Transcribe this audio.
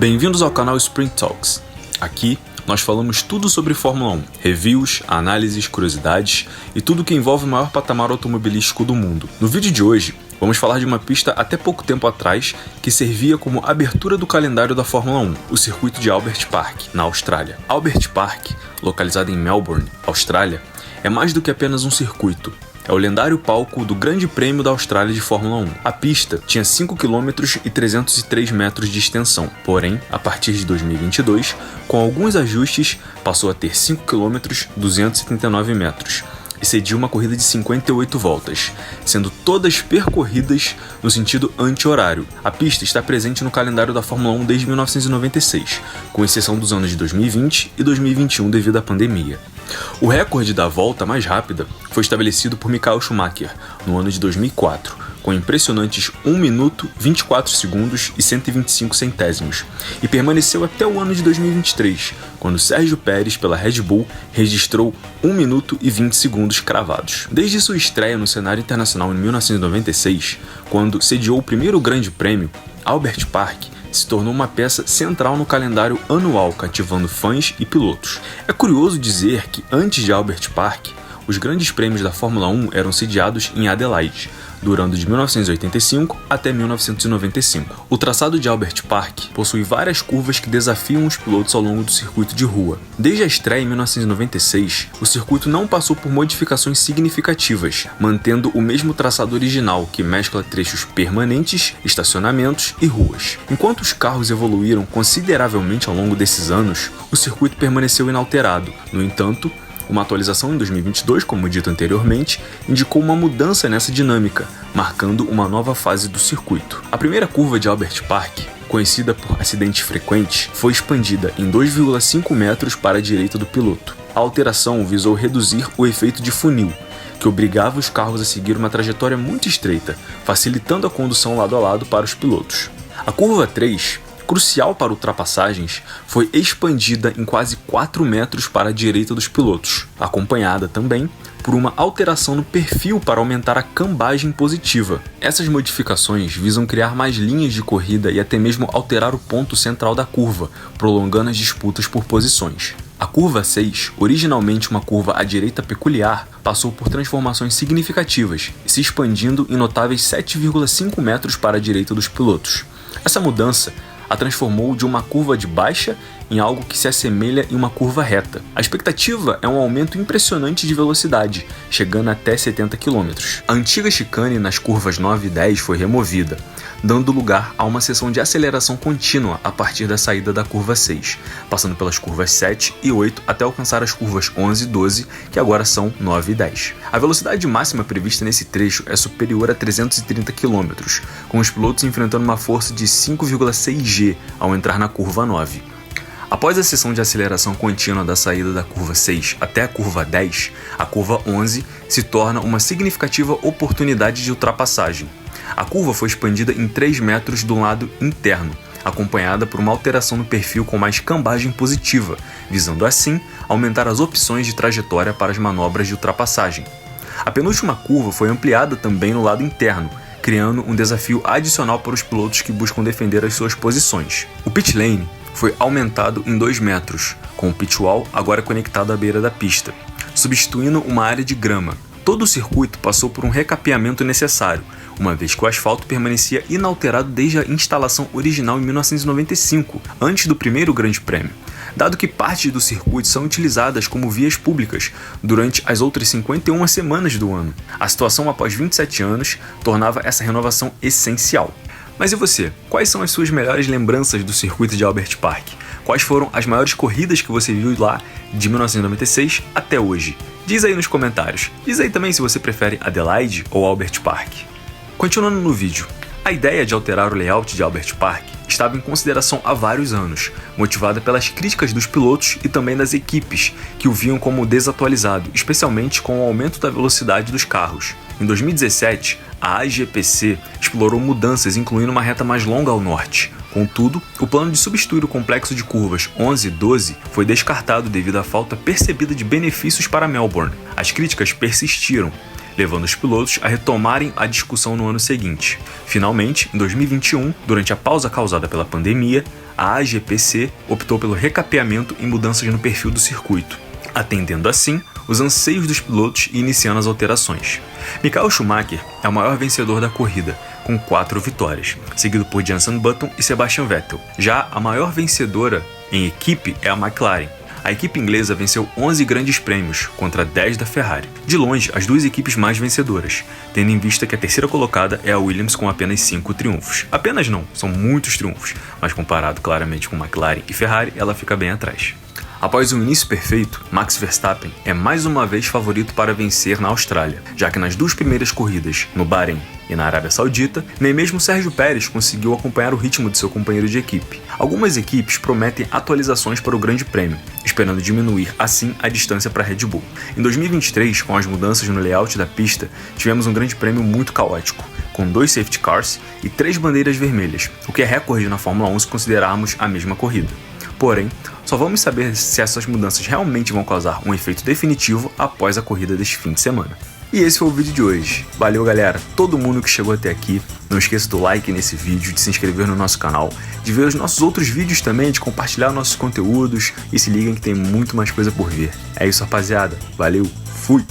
Bem-vindos ao canal Sprint Talks. Aqui nós falamos tudo sobre Fórmula 1, reviews, análises, curiosidades e tudo que envolve o maior patamar automobilístico do mundo. No vídeo de hoje, vamos falar de uma pista até pouco tempo atrás que servia como abertura do calendário da Fórmula 1, o circuito de Albert Park, na Austrália. Albert Park, localizado em Melbourne, Austrália, é mais do que apenas um circuito. É o lendário palco do Grande Prêmio da Austrália de Fórmula 1. A pista tinha 5 km e 303 metros de extensão, porém, a partir de 2022, com alguns ajustes, passou a ter 5 km e 279 metros e cedia uma corrida de 58 voltas, sendo todas percorridas no sentido anti-horário. A pista está presente no calendário da Fórmula 1 desde 1996, com exceção dos anos de 2020 e 2021 devido à pandemia. O recorde da volta mais rápida foi estabelecido por Michael Schumacher no ano de 2004, com impressionantes 1 minuto, 24 segundos e 125 centésimos, e permaneceu até o ano de 2023, quando Sérgio Pérez, pela Red Bull, registrou 1 minuto e 20 segundos cravados. Desde sua estreia no cenário internacional em 1996, quando sediou o primeiro Grande Prêmio, Albert Park se tornou uma peça central no calendário anual, cativando fãs e pilotos. É curioso dizer que, antes de Albert Park, os grandes prêmios da Fórmula 1 eram sediados em Adelaide, durando de 1985 até 1995. O traçado de Albert Park possui várias curvas que desafiam os pilotos ao longo do circuito de rua. Desde a estreia em 1996, o circuito não passou por modificações significativas, mantendo o mesmo traçado original, que mescla trechos permanentes, estacionamentos e ruas. Enquanto os carros evoluíram consideravelmente ao longo desses anos, o circuito permaneceu inalterado. No entanto, uma atualização em 2022, como dito anteriormente, indicou uma mudança nessa dinâmica, marcando uma nova fase do circuito. A primeira curva de Albert Park, conhecida por acidentes frequentes, foi expandida em 2,5 metros para a direita do piloto. A alteração visou reduzir o efeito de funil, que obrigava os carros a seguir uma trajetória muito estreita, facilitando a condução lado a lado para os pilotos. A curva 3, crucial para ultrapassagens, foi expandida em quase 4 metros para a direita dos pilotos, acompanhada também por uma alteração no perfil para aumentar a cambagem positiva. Essas modificações visam criar mais linhas de corrida e até mesmo alterar o ponto central da curva, prolongando as disputas por posições. A curva 6, originalmente uma curva à direita peculiar, passou por transformações significativas, se expandindo em notáveis 7,5 metros para a direita dos pilotos. Essa mudança a transformou de uma curva de baixa em algo que se assemelha em uma curva reta. A expectativa é um aumento impressionante de velocidade, chegando até 70 km. A antiga chicane nas curvas 9 e 10 foi removida, dando lugar a uma seção de aceleração contínua a partir da saída da curva 6, passando pelas curvas 7 e 8 até alcançar as curvas 11 e 12, que agora são 9 e 10. A velocidade máxima prevista nesse trecho é superior a 330 km, com os pilotos enfrentando uma força de 5,6 G ao entrar na curva 9. Após a seção de aceleração contínua da saída da curva 6 até a curva 10, a curva 11 se torna uma significativa oportunidade de ultrapassagem. A curva foi expandida em 3 metros do lado interno, acompanhada por uma alteração no perfil com mais cambagem positiva, visando assim aumentar as opções de trajetória para as manobras de ultrapassagem. A penúltima curva foi ampliada também no lado interno, criando um desafio adicional para os pilotos que buscam defender as suas posições. O pit lane foi aumentado em 2 metros, com o pit wall agora conectado à beira da pista, substituindo uma área de grama. Todo o circuito passou por um recapeamento necessário, uma vez que o asfalto permanecia inalterado desde a instalação original em 1995, antes do primeiro Grande Prêmio, dado que partes do circuito são utilizadas como vias públicas durante as outras 51 semanas do ano. A situação após 27 anos tornava essa renovação essencial. Mas e você? Quais são as suas melhores lembranças do circuito de Albert Park? Quais foram as maiores corridas que você viu lá de 1996 até hoje? Diz aí nos comentários. Diz aí também se você prefere Adelaide ou Albert Park. Continuando no vídeo, a ideia de alterar o layout de Albert Park estava em consideração há vários anos, motivada pelas críticas dos pilotos e também das equipes, que o viam como desatualizado, especialmente com o aumento da velocidade dos carros. Em 2017, a AGPC explorou mudanças, incluindo uma reta mais longa ao norte. Contudo, o plano de substituir o complexo de curvas 11 e 12 foi descartado devido à falta percebida de benefícios para Melbourne. As críticas persistiram, levando os pilotos a retomarem a discussão no ano seguinte. Finalmente, em 2021, durante a pausa causada pela pandemia, a AGPC optou pelo recapeamento e mudanças no perfil do circuito, atendendo assim os anseios dos pilotos e iniciando as alterações. Michael Schumacher é o maior vencedor da corrida, com 4 vitórias, seguido por Jenson Button e Sebastian Vettel. Já a maior vencedora em equipe é a McLaren. A equipe inglesa venceu 11 grandes prêmios contra 10 da Ferrari. De longe, as duas equipes mais vencedoras, tendo em vista que a terceira colocada é a Williams com apenas 5 triunfos. Apenas não, são muitos triunfos, mas comparado claramente com McLaren e Ferrari, ela fica bem atrás. Após um início perfeito, Max Verstappen é mais uma vez favorito para vencer na Austrália, já que nas 2 primeiras corridas, no Bahrein e na Arábia Saudita, nem mesmo Sérgio Pérez conseguiu acompanhar o ritmo de seu companheiro de equipe. Algumas equipes prometem atualizações para o Grande Prêmio, esperando diminuir assim a distância para a Red Bull. Em 2023, com as mudanças no layout da pista, tivemos um Grande Prêmio muito caótico, com 2 safety cars e 3 bandeiras vermelhas, o que é recorde na Fórmula 1 se considerarmos a mesma corrida. Porém, só vamos saber se essas mudanças realmente vão causar um efeito definitivo após a corrida deste fim de semana. E esse foi o vídeo de hoje. Valeu, galera, todo mundo que chegou até aqui. Não esqueça do like nesse vídeo, de se inscrever no nosso canal, de ver os nossos outros vídeos também, de compartilhar nossos conteúdos e se liguem que tem muito mais coisa por vir. É isso, rapaziada. Valeu, fui!